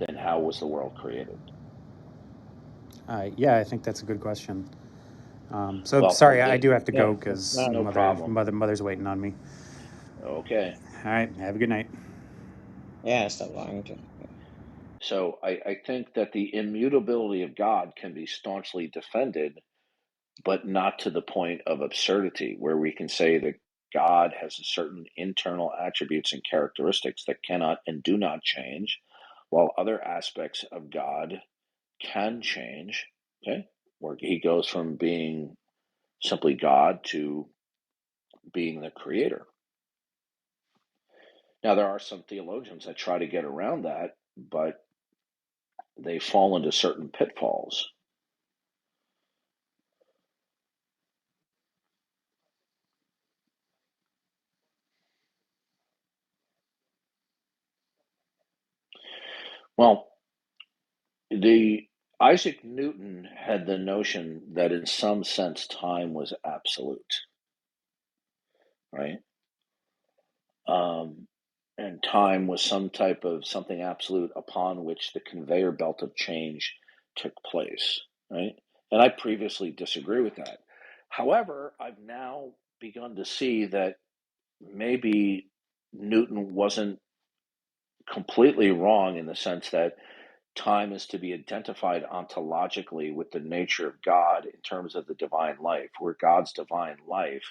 then how was the world created? Yeah, I think that's a good question. So Well, sorry, I do have to Yeah, go because no problem. mother's waiting on me. Okay. All right, have a good night. yeah, stop lying to. So I think that the immutability of God can be staunchly defended, but not to the point of absurdity, where we can say that God has a certain internal attributes and characteristics that cannot and do not change, while other aspects of God can change. Okay, where he goes from being simply God to being the creator. Now, there are some theologians that try to get around that, but they fall into certain pitfalls. Well, the Isaac Newton had the notion that in some sense time was absolute, right? Um, and time was some type of something absolute upon which the conveyor belt of change took place, right? And I previously disagree with that. However, I've now begun to see that maybe Newton wasn't completely wrong in the sense that time is to be identified ontologically with the nature of God in terms of the divine life, where God's divine life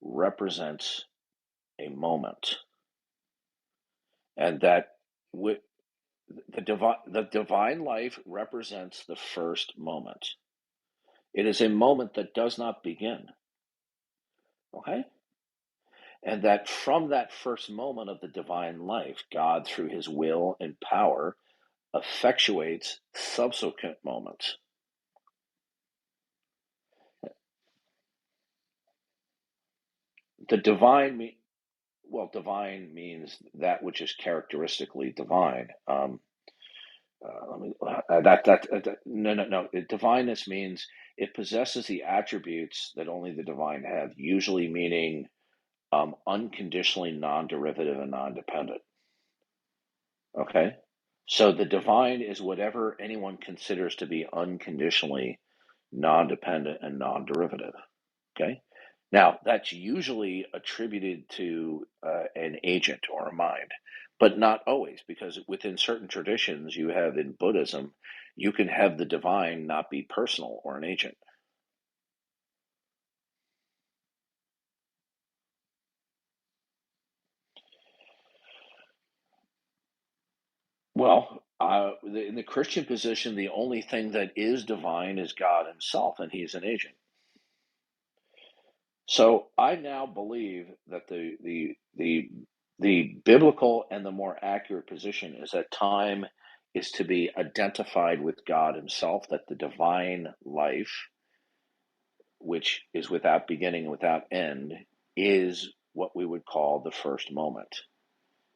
represents a moment, and that the divine life represents the first moment. It is a moment that does not begin, okay? And that from that first moment of the divine life, God, through his will and power, effectuates subsequent moments. The divine, well, divine means that which is characteristically divine. Let me no. Divineness means it possesses the attributes that only the divine have. Usually, meaning unconditionally non-derivative and non-dependent. Okay, so the divine is whatever anyone considers to be unconditionally non-dependent and non-derivative. Okay, now that's usually attributed to an agent or a mind, but not always, because within certain traditions, you have in Buddhism, you can have the divine not be personal or an agent. Well, in the Christian position, the only thing that is divine is God Himself, and He's an agent. So I now believe that the biblical and the more accurate position is that time is to be identified with God Himself, that the divine life, which is without beginning and without end, is what we would call the first moment.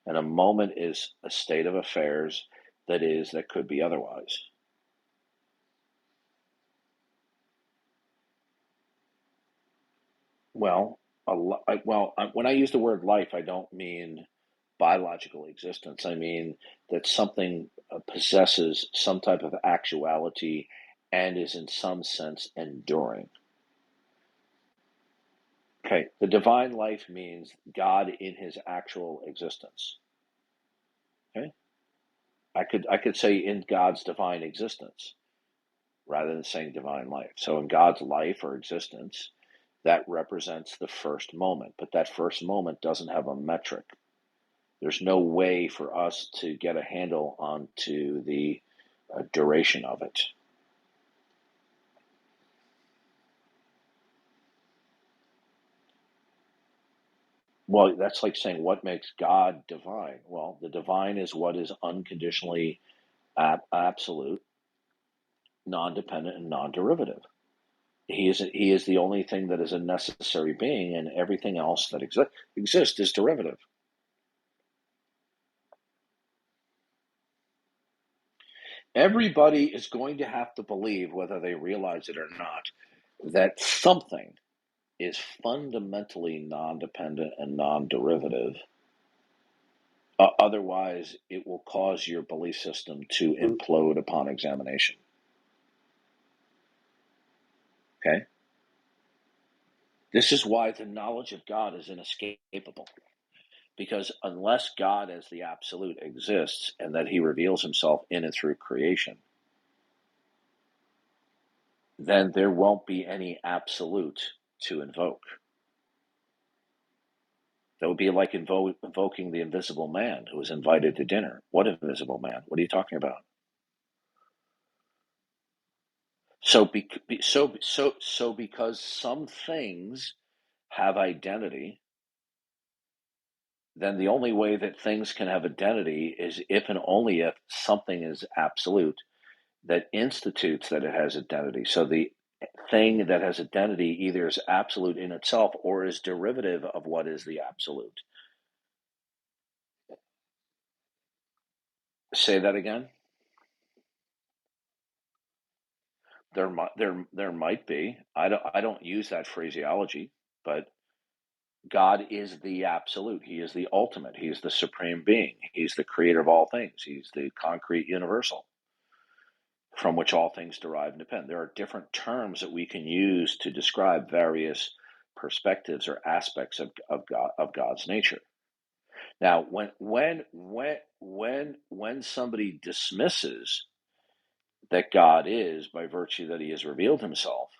And a moment is a state of affairs that could be otherwise. Well, when I use the word life, I don't mean biological existence. I mean that something possesses some type of actuality and is in some sense enduring. Okay, the divine life means God in his actual existence. Okay, I could say in God's divine existence rather than saying divine life. So in God's life or existence, that represents the first moment, but that first moment doesn't have a metric. There's no way for us to get a handle onto the duration of it. Well, that's like saying what makes God divine. Well, the divine is what is unconditionally absolute, non-dependent, and non-derivative. He is the only thing that is a necessary being, and everything else that exists is derivative. Everybody is going to have to believe, whether they realize it or not, that something is fundamentally non-dependent and non-derivative Otherwise, it will cause your belief system to implode upon examination. Okay? This is why the knowledge of God is inescapable. Because unless God as the absolute exists and that he reveals himself in and through creation, then there won't be any absolute to invoke. That would be like invoking the invisible man who was invited to dinner. What invisible man? What are you talking about? So because some things have identity, then the only way that things can have identity is if and only if something is absolute that institutes that it has identity. So the thing that has identity either is absolute in itself or is derivative of what is the absolute. Say that again. There might be. I don't use that phraseology, but God is the absolute. He is the ultimate. He is the supreme being. He's the creator of all things. He's the concrete universal from which all things derive and depend. There are different terms that we can use to describe various perspectives or aspects of God's nature. Now, when somebody dismisses that God is by virtue that he has revealed himself,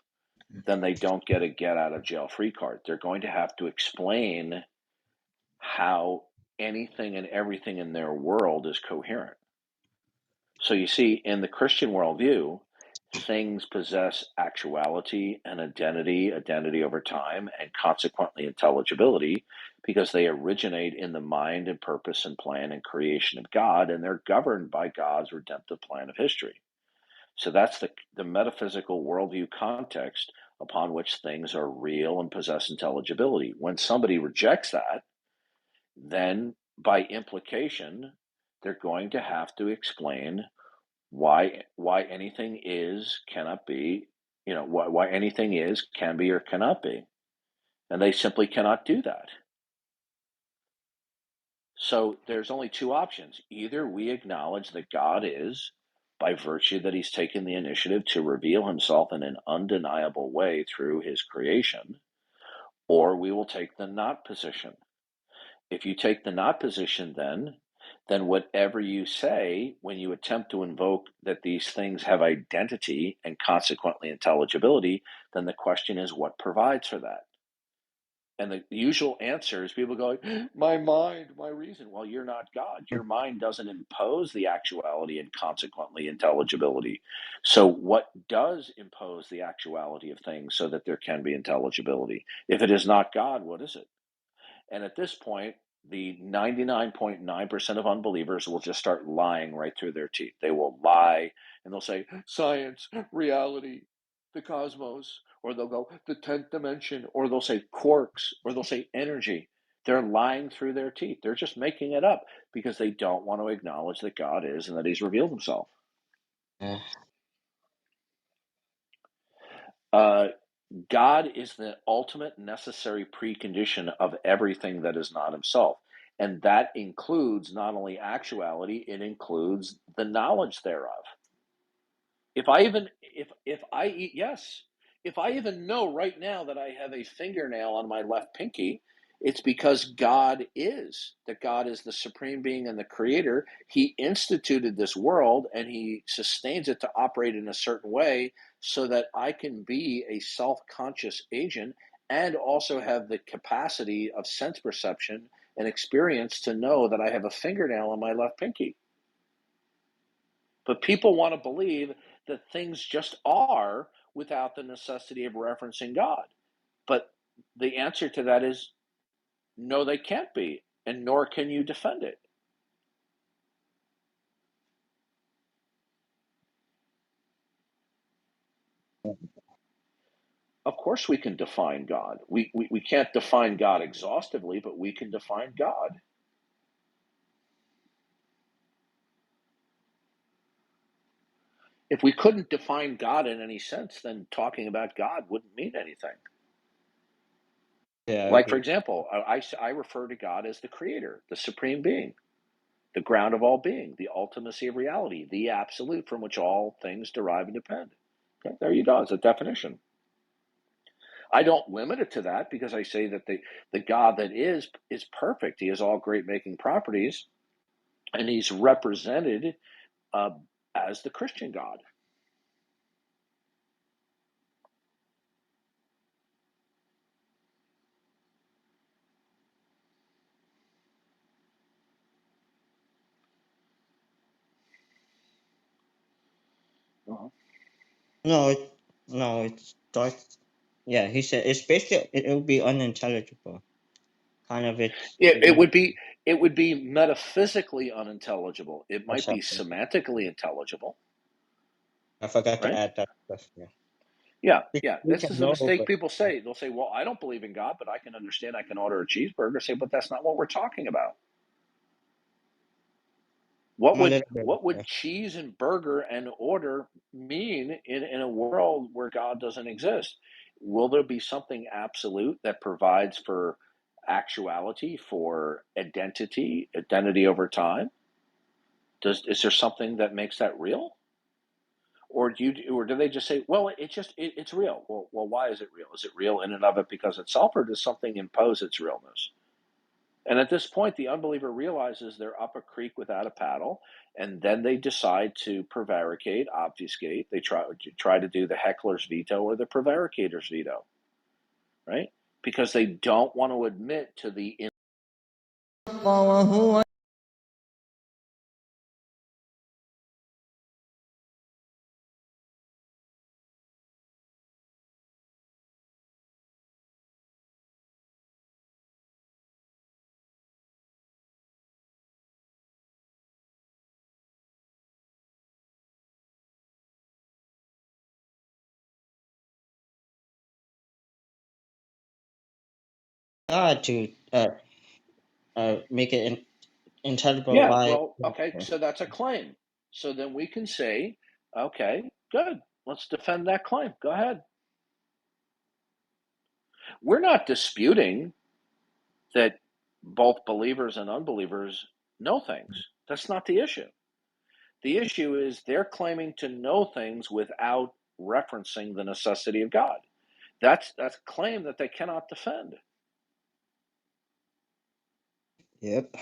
then they don't get a get out of jail free card. They're going to have to explain how anything and everything in their world is coherent. So you see, in the Christian worldview, things possess actuality and identity over time, and consequently intelligibility, because they originate in the mind and purpose and plan and creation of God, and they're governed by God's redemptive plan of history. So that's the metaphysical worldview context upon which things are real and possess intelligibility. When somebody rejects that, then by implication, they're going to have to explain why anything is, cannot be, why anything is, can be, or cannot be. And they simply cannot do that. So there's only two options. Either we acknowledge that God is, by virtue that he's taken the initiative to reveal himself in an undeniable way through his creation, or we will take the not position. If you take the not position, then whatever you say when you attempt to invoke that these things have identity and consequently intelligibility, then the question is what provides for that? And the usual answer is people go, my mind, my reason. Well, you're not God. Your mind doesn't impose the actuality and consequently intelligibility. So what does impose the actuality of things so that there can be intelligibility? If it is not God, what is it? And at this point, the 99.9% of unbelievers will just start lying right through their teeth. They will lie and they'll say, science, reality, the cosmos, or they'll go, the 10th dimension, or they'll say quarks, or they'll say energy. They're lying through their teeth. They're just making it up because they don't want to acknowledge that God is and that he's revealed himself. Yeah. Uh, God is the ultimate necessary precondition of everything that is not himself. And that includes not only actuality, it includes the knowledge thereof. If I even if I even know right now that I have a fingernail on my left pinky, it's because that God is the supreme being and the creator. He instituted this world and he sustains it to operate in a certain way so that I can be a self-conscious agent and also have the capacity of sense perception and experience to know that I have a fingernail on my left pinky. But people want to believe that things just are without the necessity of referencing God. But the answer to that is no, they can't be, and nor can you defend it. Of course, we can define God. We can't define God exhaustively, but we can define God. If we couldn't define God in any sense, then talking about God wouldn't mean anything. Yeah, I Like, for agree. example, I refer to God as the creator, the supreme being. the ground of all being, the ultimacy of reality, the absolute from which all things derive and depend. Okay, there you go. It's a definition. I don't limit it to that because I say that the God that is perfect. He has all great making properties, and he's represented uh, as the Christian God. Uh-huh. No, it's Darth. Yeah, he said it's basically it would be unintelligible. Kind of it's It would be metaphysically unintelligible. It might be exactly. semantically intelligible, I forgot to right? add that stuff. Yeah, Yeah, because yeah. we This can is a know, mistake but people say. They'll say, "Well, I don't believe in God, but I can understand. I can order a cheeseburger." Say, but that's not what we're talking about. I'm a little bit. What would Yeah. cheese and burger and order mean in a world where God doesn't exist? Will there be something absolute that provides for actuality, for identity over time? Is there something that makes that real? Or do they just say, well, it's real? Well, why is it real? Is it real in and of it because itself, or does something impose its realness? And at this point, the unbeliever realizes they're up a creek without a paddle, and then they decide to prevaricate, obfuscate. They try to do the heckler's veto or the prevaricator's veto, right? Because they don't want to admit to the God to make it intelligible. yeah. Why? Well, okay, Yeah. so that's a claim. So then we can say, okay, good. Let's defend that claim. Go ahead. We're not disputing that both believers and unbelievers know things. That's not the issue. The issue is they're claiming to know things without referencing the necessity of God. That's a claim that they cannot defend. Yep.